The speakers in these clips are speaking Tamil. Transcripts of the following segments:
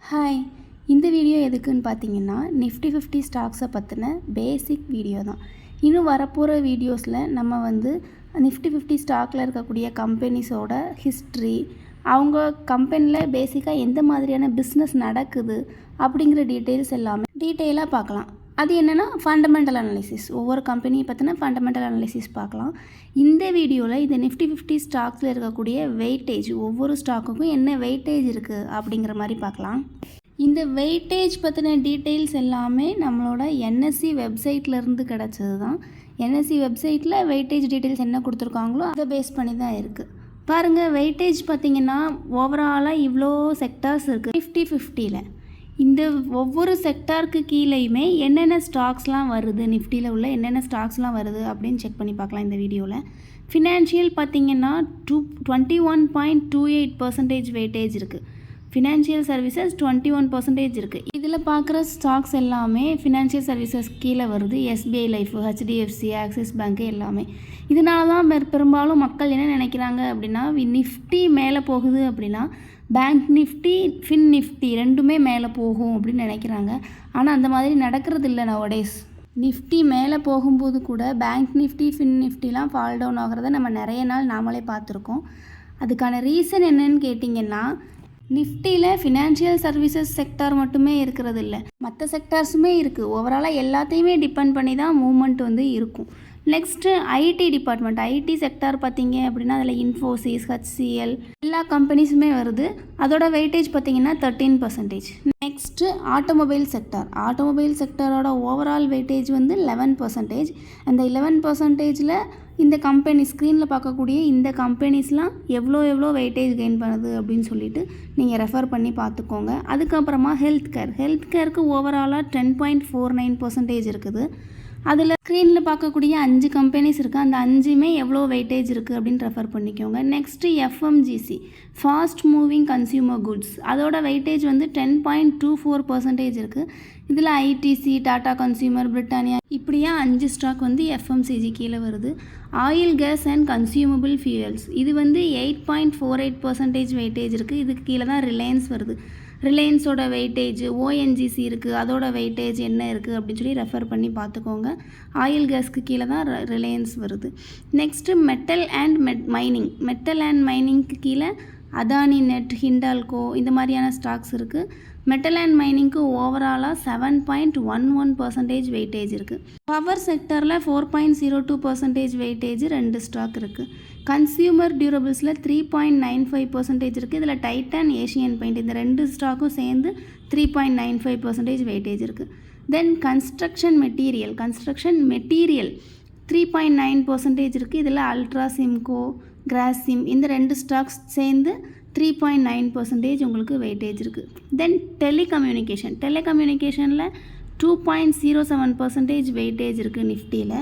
ஹாய், இந்த வீடியோ எதுக்குன்னு பார்த்தீங்கன்னா நிஃப்டி 50 ஸ்டாக்ஸை பற்றின பேசிக் வீடியோ தான். இன்னும் வரப்போகிற வீடியோஸில் நம்ம நிஃப்டி 50 ஸ்டாக்கில் இருக்கக்கூடிய கம்பெனிஸோட ஹிஸ்ட்ரி, அவங்க கம்பெனியில் பேசிக்காக எந்த மாதிரியான பிஸ்னஸ் நடக்குது அப்படிங்கிற டீட்டெயில்ஸ் எல்லாமே டீட்டெயிலாக பார்க்கலாம். அது என்னென்னா ஃபண்டமெண்டல் அனாலிசிஸ், ஒவ்வொரு கம்பெனியை பற்றின ஃபண்டமெண்டல் அனாலிசிஸ் பார்க்கலாம். இந்த வீடியோவில் இந்த நிஃப்டி 50 ஸ்டாக்ஸில் இருக்கக்கூடிய வெயிட்டேஜ், ஒவ்வொரு ஸ்டாக்குக்கும் என்ன வெயிட்டேஜ் இருக்குது அப்படிங்கிற மாதிரி பார்க்கலாம். இந்த வெயிட்டேஜ் பற்றின டீட்டெயில்ஸ் எல்லாமே நம்மளோட என்எஸ்சி வெப்சைட்லேருந்து கிடச்சது தான். என்எஸ்சி வெப்சைட்டில் வெயிட்டேஜ் டீட்டெயில்ஸ் என்ன கொடுத்துருக்காங்களோ அதை பேஸ் பண்ணி தான் இருக்குது. பாருங்கள், வெயிட்டேஜ் பார்த்திங்கன்னா ஓவராலாக இவ்வளோ செக்டார்ஸ் இருக்குது நிஃப்டி 50ல். இந்த ஒவ்வொரு செக்டாருக்கு கீழேயுமே என்னென்ன ஸ்டாக்ஸ்லாம் வருது, நிஃப்டியில் உள்ள என்னென்ன ஸ்டாக்ஸ்லாம் வருது அப்படின்னு செக் பண்ணி பார்க்கலாம் இந்த வீடியோவில். ஃபினான்ஷியல் பார்த்திங்கன்னா 21.28% வெயிட்டேஜ் இருக்குது. ஃபினான்ஷியல் சர்வீசஸ் 21% இருக்குது. இதில் பார்க்குற ஸ்டாக்ஸ் எல்லாமே ஃபினான்ஷியல் சர்வீசஸ் கீழே வருது. எஸ்பிஐ லைஃப், ஹெச்டிஎஃப்சி, ஆக்சிஸ் பேங்க்கு எல்லாமே. இதனால தான் பெரும்பாலும் மக்கள் என்ன நினைக்கிறாங்க அப்படின்னா, நிஃப்டி மேலே போகுது அப்படின்னா பேங்க் நிஃப்டி, ஃபின் நிஃப்டி ரெண்டுமே மேலே போகும் அப்படின்னு நினைக்கிறாங்க. ஆனால் அந்த மாதிரி நடக்கிறது இல்லை நவடேஸ். நிஃப்டி மேலே போகும்போது கூட பேங்க் நிஃப்டி, ஃபின் நிஃப்டிலாம் ஃபால் டவுன் ஆகிறத நம்ம நிறைய நாள் நாமளே பார்த்துருக்கோம். அதுக்கான ரீசன் என்னன்னு கேட்டிங்கன்னா, நிஃப்டியில் ஃபினான்ஷியல் சர்வீசஸ் செக்டார் மட்டுமே இருக்கிறது இல்லை, மற்ற செக்டார்ஸுமே இருக்குது. ஓவராலாக எல்லாத்தையுமே டிபெண்ட் பண்ணி தான் மூவ்மெண்ட் இருக்கும். Next IT department, IT sector பார்த்திங்க அப்படின்னா அதில் இன்ஃபோசிஸ், ஹெச்சிஎல் எல்லா கம்பெனிஸுமே வருது. அதோட வெயிட்டேஜ் பார்த்திங்கன்னா 13%. நெக்ஸ்ட்டு ஆட்டோமொபைல் செக்டார், ஆட்டோமொபைல் செக்டாரோட ஓவரால் வெயிட்டேஜ் 11%. அந்த 11%ல் இந்த கம்பெனி ஸ்க்ரீனில் பார்க்கக்கூடிய இந்த கம்பெனிஸ்லாம் எவ்வளோ வெயிட்டேஜ் கெயின் பண்ணுது அப்படின்னு சொல்லிட்டு நீங்கள் ரெஃபர் பண்ணி பார்த்துக்கோங்க. அதுக்கப்புறமா ஹெல்த் கேருக்கு ஓவராலாக 10.49% இருக்குது. அதில் ஸ்க்ரீனில் பார்க்கக்கூடிய 5 கம்பெனிஸ் இருக்குது. அந்த 5மே எவ்வளோ வெயிட்டேஜ் இருக்குது அப்படின்னு ரெஃபர் பண்ணிக்கோங்க. Next FMCG, fast moving consumer goods, அதோட வெயிட்டேஜ் 10.24% இருக்குது. இதில் ஐடிசி, டாடா கன்சியூமர், பிரிட்டானியா இப்படியா 5 ஸ்டாக் எஃப்எம்சிஜி கீழே வருது. Oil, gas and consumable fuels, இது 8.48% வெயிட்டேஜ் இருக்குது. இதுக்கு கீழே தான் ரிலையன்ஸ் வருது. ரிலையன்ஸோட வெயிட்டேஜ், ஓஎன்ஜிசி இருக்குது, அதோட வெயிட்டேஜ் என்ன இருக்குது அப்படின்னு சொல்லி ரெஃபர் பண்ணி பார்த்துக்கோங்க. ஆயில் கேஸ்க்கு கீழே தான் ரிலையன்ஸ் வருது. நெக்ஸ்ட்டு மெட்டல் அண்ட் மைனிங்க்கு கீழே அதானி, நெட், ஹிண்டால்கோ இந்த மாதிரியான ஸ்டாக்ஸ் இருக்குது. மெட்டல் அண்ட் மைனிங்க்கு ஓவராலாக 7.11% வெயிட்டேஜ் இருக்குது. பவர் செக்டரில் 4.02% வெயிட்டேஜ் 2 ஸ்டாக் இருக்குது. கன்சியூமர் டியூரபிள்ஸில் 3.95% இருக்குது. இதில் டைட்டன், ஏஷியன் பெயிண்ட் இந்த 2 ஸ்டாக்கும் சேர்ந்து 3.95% வெயிட்டேஜ் இருக்குது. தென் கன்ஸ்ட்ரக்ஷன் மெட்டீரியல் 3.9% இருக்குது. இதில் அல்ட்ரா சிம்கோ, கிராசிம் இந்த 2 ஸ்டாக்ஸ் சேர்ந்து 3.9% உங்களுக்கு வெயிட்டேஜ் இருக்குது. தென் டெலிகம்யூனிகேஷனில் 2.07% வெயிட்டேஜ் இருக்குது நிஃப்டியில்.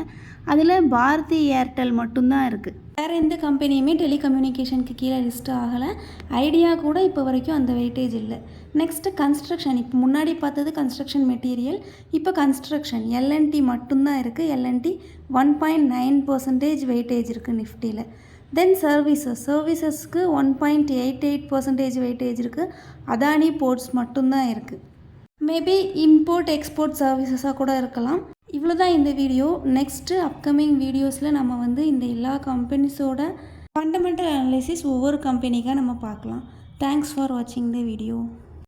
அதில் பாரதி ஏர்டெல் மட்டும்தான் இருக்குது. வேறு எந்த கம்பெனியுமே டெலிகம்யூனிகேஷனுக்கு கீழே லிஸ்ட் ஆகலை. ஐடியா கூட இப்போ வரைக்கும் அந்த வெயிட்டேஜ் இல்லை. நெக்ஸ்ட்டு கன்ஸ்ட்ரக்ஷன், இப்போ முன்னாடி பார்த்தது கன்ஸ்ட்ரக்ஷன் மெட்டீரியல், இப்போ கன்ஸ்ட்ரக்ஷன் எல்என்டி மட்டும்தான் இருக்குது. எல்என்டி 1.9% வெயிட்டேஜ் இருக்குது நிஃப்டியில். தென் சர்வீசஸ்க்கு 1.88% வெயிட்டேஜ் இருக்குது. அதானி போர்ட்ஸ் மட்டும்தான் இருக்குது. மேபி இம்போர்ட் எக்ஸ்போர்ட் சர்வீசஸாக கூட இருக்கலாம். இவ்வளோ தான் இந்த வீடியோ. நெக்ஸ்ட்டு அப்கமிங் வீடியோஸில் நம்ம இந்த எல்லா கம்பெனிஸோட ஃபண்டமெண்டல் அனாலிசிஸ் ஒவ்வொரு கம்பெனிக்காக நம்ம பார்க்கலாம். தேங்க்ஸ் ஃபார் வாட்சிங் த வீடியோ.